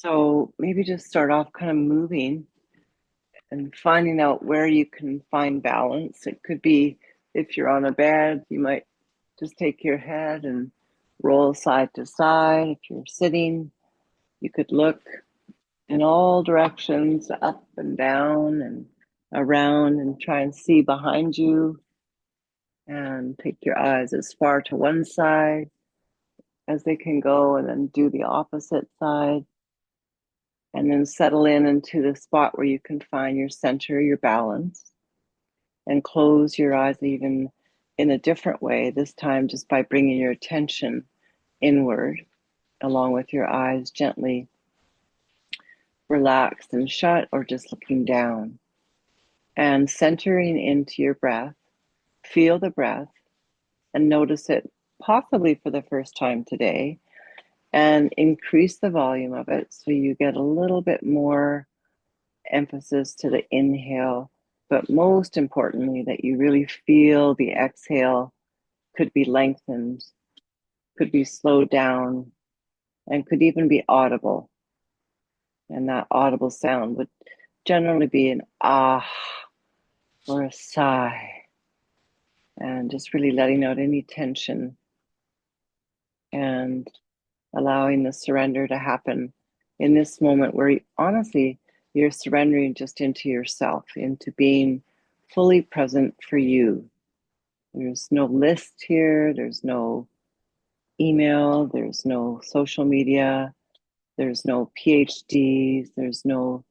So maybe just start off kind of moving and finding out where you can find balance. It could be if you're on a bed, you might just take your head and roll side to side. If you're sitting, you could look in all directions, up and down and around, and try and see behind you. And take your eyes as far to one side as they can go, and then do the opposite side. And then settle in into the spot where you can find your center, your balance, and close your eyes even in a different way, this time just by bringing your attention inward, along with your eyes gently relaxed and shut, or just looking down. And centering into your breath, feel the breath and notice it possibly for the first time today, and increase the volume of it so you get a little bit more emphasis to the inhale, but most importantly, that you really feel the exhale could be lengthened, could be slowed down, and could even be audible. And that audible sound would generally be an ah or a sigh, and just really letting out any tension and allowing the surrender to happen in this moment where honestly, you're surrendering just into yourself, into being fully present for you. There's no list here, there's no email, there's no social media, there's no PhDs, there's no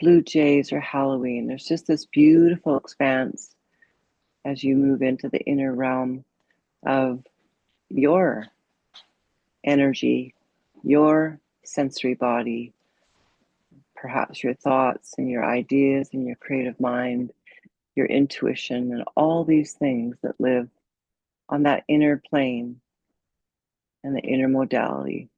Blue Jays or Halloween. There's just this beautiful expanse as you move into the inner realm of your energy, your sensory body, perhaps your thoughts and your ideas and your creative mind, your intuition, and all these things that live on that inner plane and the inner modality.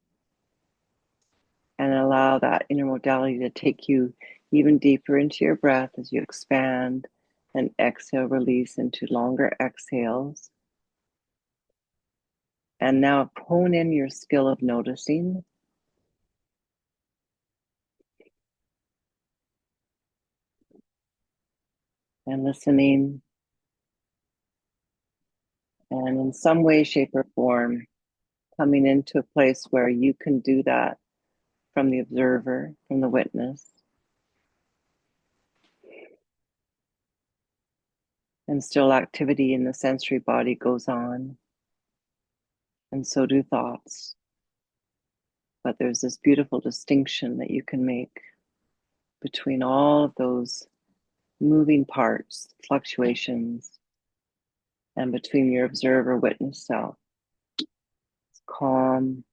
And allow that inner modality to take you even deeper into your breath as you expand and exhale, release into longer exhales. And now hone in your skill of noticing. And listening, and in some way, shape, or form, coming into a place where you can do that from the observer, from the witness. And still activity in the sensory body goes on, and so do thoughts. But there's this beautiful distinction that you can make between all of those moving parts, fluctuations, and between your observer witness self. It's calm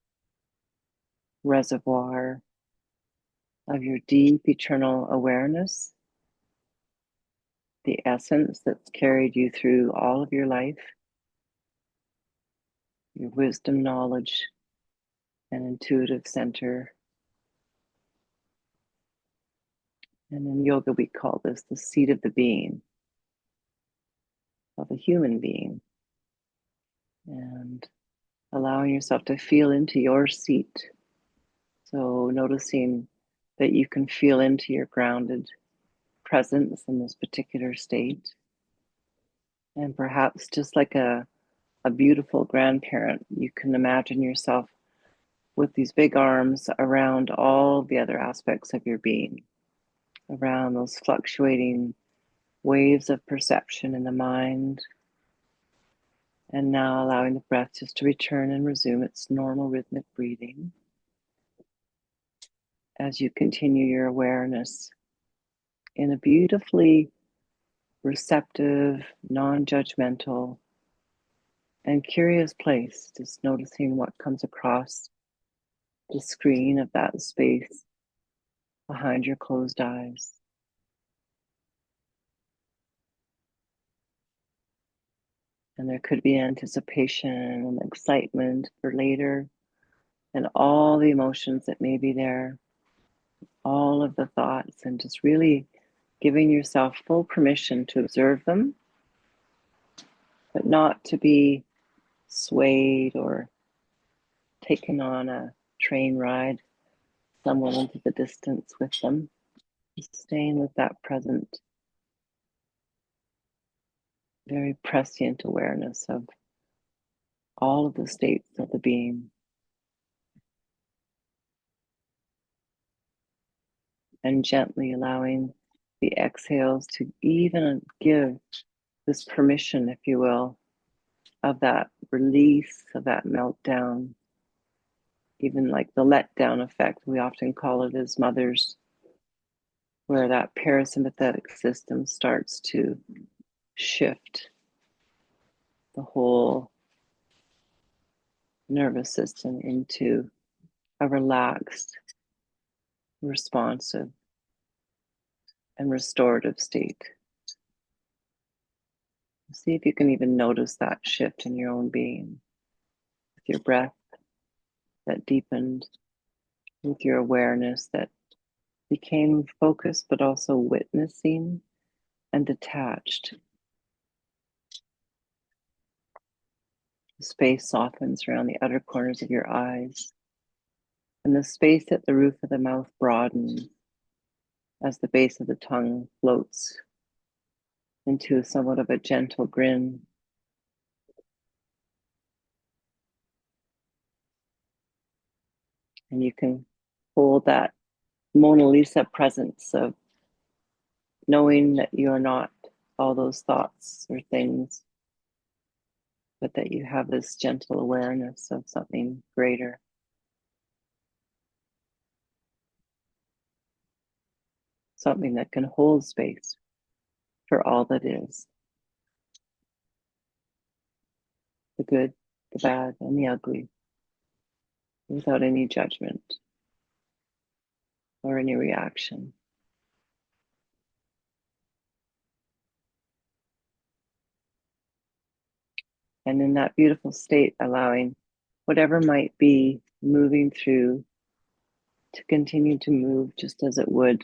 reservoir of your deep eternal awareness, the essence that's carried you through all of your life, your wisdom, knowledge, and intuitive center. And in yoga, we call this the seat of the being, of a human being. And allowing yourself to feel into your seat. So noticing that you can feel into your grounded presence in this particular state. And perhaps just like a beautiful grandparent, you can imagine yourself with these big arms around all the other aspects of your being, around those fluctuating waves of perception in the mind. And now allowing the breath just to return and resume its normal rhythmic breathing as you continue your awareness in a beautifully receptive, non-judgmental, and curious place, just noticing what comes across the screen of that space behind your closed eyes. And there could be anticipation and excitement for later, and all the emotions that may be there, all of the thoughts, and just really giving yourself full permission to observe them, but not to be swayed or taken on a train ride someone into the distance with them, staying with that present, very prescient awareness of all of the states of the being, and gently allowing the exhales to even give this permission, if you will, of that release, of that meltdown, even like the letdown effect, we often call it as mothers, where that parasympathetic system starts to shift the whole nervous system into a relaxed, responsive, and restorative state. See if you can even notice that shift in your own being, with your breath that deepened, with your awareness that became focused but also witnessing and detached. The space softens around the outer corners of your eyes, and the space at the roof of the mouth broadens as the base of the tongue floats into somewhat of a gentle grin. And you can hold that Mona Lisa presence of knowing that you are not all those thoughts or things, but that you have this gentle awareness of something greater. Something that can hold space for all that is, the good, the bad, and the ugly, without any judgment or any reaction. And in that beautiful state, allowing whatever might be moving through to continue to move just as it would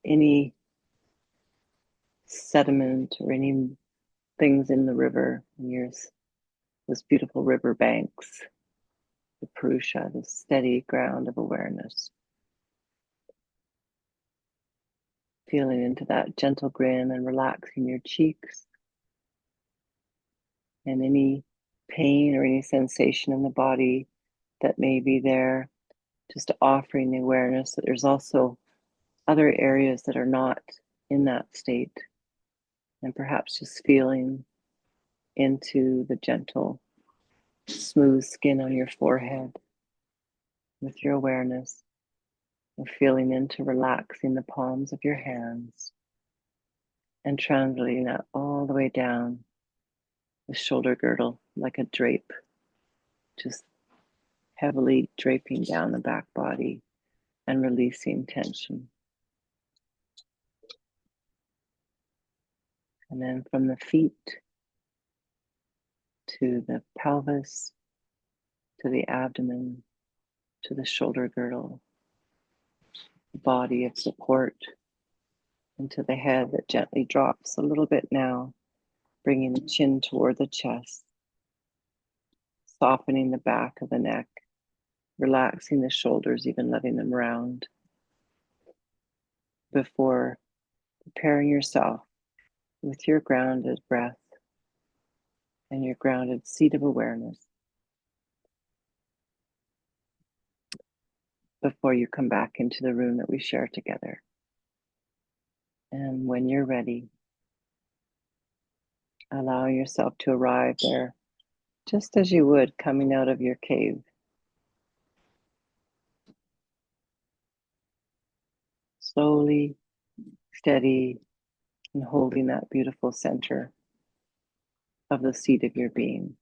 any sediment or any things in the river. And here's this beautiful river banks, the Purusha, the steady ground of awareness. Feeling into that gentle grin and relaxing your cheeks, and any pain or any sensation in the body that may be there, just offering the awareness that there's also other areas that are not in that state, and perhaps just feeling into the gentle, smooth skin on your forehead with your awareness, and feeling into relaxing the palms of your hands and translating that all the way down the shoulder girdle like a drape, just heavily draping down the back body and releasing tension. And then from the feet to the pelvis, to the abdomen, to the shoulder girdle, the body of support, into the head that gently drops a little bit now, bringing the chin toward the chest, softening the back of the neck, relaxing the shoulders, even letting them round, before preparing yourself with your grounded breath and your grounded seat of awareness before you come back into the room that we share together. And when you're ready, allow yourself to arrive there just as you would coming out of your cave. Slowly, steady, and holding that beautiful center of the seat of your being.